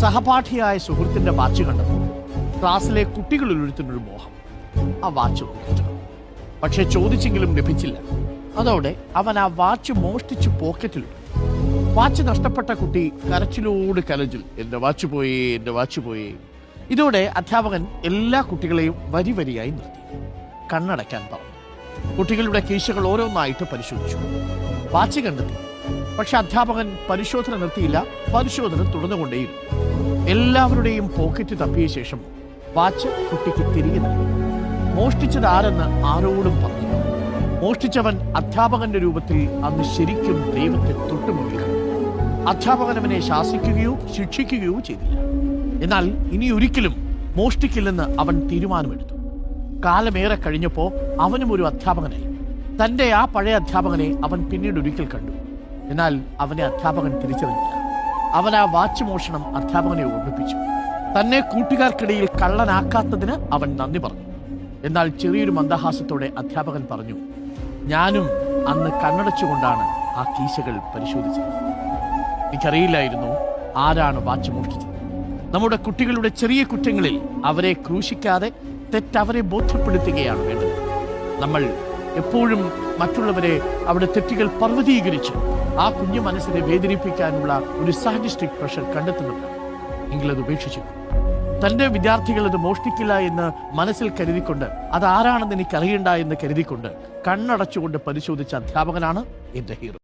സഹപാഠിയായ സുഹൃത്തിന്റെ വാച്ച് കണ്ടപ്പോൾ ക്ലാസ്സിലെ കുട്ടികളിൽ ഒരുത്തിനൊരു മോഹം ആ വാച്ച് നോക്കിയിട്ടുണ്ട്. പക്ഷെ ചോദിച്ചെങ്കിലും ലഭിച്ചില്ല. അതോടെ അവൻ ആ വാച്ച് മോഷ്ടിച്ച് പോക്കറ്റിലിട്ടു. വാച്ച് നഷ്ടപ്പെട്ട കുട്ടി കരച്ചിലോട് കലജിൽ, എന്റെ വാച്ച് പോയി, എന്റെ വാച്ച് പോയി. ഇതോടെ അധ്യാപകൻ എല്ലാ കുട്ടികളെയും വരി വരിയായി നിർത്തി. കണ്ണടയ്ക്കാൻ പറഞ്ഞു. കുട്ടികളുടെ കീശകൾ ഓരോന്നായിട്ട് പരിശോധിച്ചു. വാച്ച് കണ്ടെത്തി. പക്ഷെ അധ്യാപകൻ പരിശോധന നിർത്തിയില്ല. പരിശോധന തുടർന്നുകൊണ്ടേയിരുന്നു. എല്ലാവരുടെയും പോക്കറ്റ് തപ്പിയ ശേഷം വാച്ച് കുട്ടിക്ക് തിരികെ നൽകി. മോഷ്ടിച്ചത് ആരെന്ന് ആരോടും പറഞ്ഞു. മോഷ്ടിച്ചവൻ അധ്യാപകന്റെ രൂപത്തിൽ അന്ന് ശരിക്കും ദൈവത്തെ തൊട്ടുമുന്നിൽ കണ്ടു. അധ്യാപകൻ അവനെ ശാസിക്കുകയോ ശിക്ഷിക്കുകയോ ചെയ്തില്ല. എന്നാൽ ഇനി ഒരിക്കലും മോഷ്ടിക്കില്ലെന്ന് അവൻ തീരുമാനമെടുത്തു. കാലമേറെ കഴിഞ്ഞപ്പോൾ അവനും ഒരു അധ്യാപകനായി. തന്റെ ആ പഴയ അധ്യാപകനെ അവൻ പിന്നീട് ഒരിക്കൽ കണ്ടു. എന്നാൽ അവനെ അധ്യാപകൻ തിരിച്ചറിഞ്ഞില്ല. അവൻ ആ വാച്ച് മോഷണം അധ്യാപകനെ ഓർമ്മിപ്പിച്ചു. തന്നെ കൂട്ടുകാർക്കിടയിൽ കള്ളനാക്കാത്തതിന് അവൻ നന്ദി പറഞ്ഞു. എന്നാൽ ചെറിയൊരു മന്ദഹാസത്തോടെ അധ്യാപകൻ പറഞ്ഞു, ഞാനും അന്ന് കണ്ണടച്ചുകൊണ്ടാണ് ആ കീശകൾ പരിശോധിച്ചത്. എനിക്കറിയില്ലായിരുന്നു ആരാണ് വാച്ച് മോഷ്ടിച്ചത്. നമ്മുടെ കുട്ടികളുടെ ചെറിയ കുറ്റങ്ങളിൽ അവരെ ക്രൂശിക്കാതെ തെറ്റവരെ ബോധ്യപ്പെടുത്തുകയാണ് വേണ്ടത്. നമ്മൾ എപ്പോഴും മറ്റുള്ളവരെ അവിടെ തെറ്റുകൾ പർവ്വതീകരിച്ച് ആ കുഞ്ഞു മനസ്സിനെ വേദനിപ്പിക്കാനുള്ള ഒരു സാഡിസ്റ്റിക് പ്രഷർ കണ്ടെത്തുന്നുണ്ട്. എങ്കിലത് ഉപേക്ഷിച്ചു. തന്റെ വിദ്യാർത്ഥികൾ അത് മോഷ്ടിക്കില്ല എന്ന് മനസ്സിൽ കരുതിക്കൊണ്ട്, അതാരാണെന്ന് എനിക്കറിയണ്ട എന്ന് കരുതിക്കൊണ്ട് കണ്ണടച്ചുകൊണ്ട് പരിശോധിച്ച അധ്യാപകനാണ് എന്റെ ഹീറോ.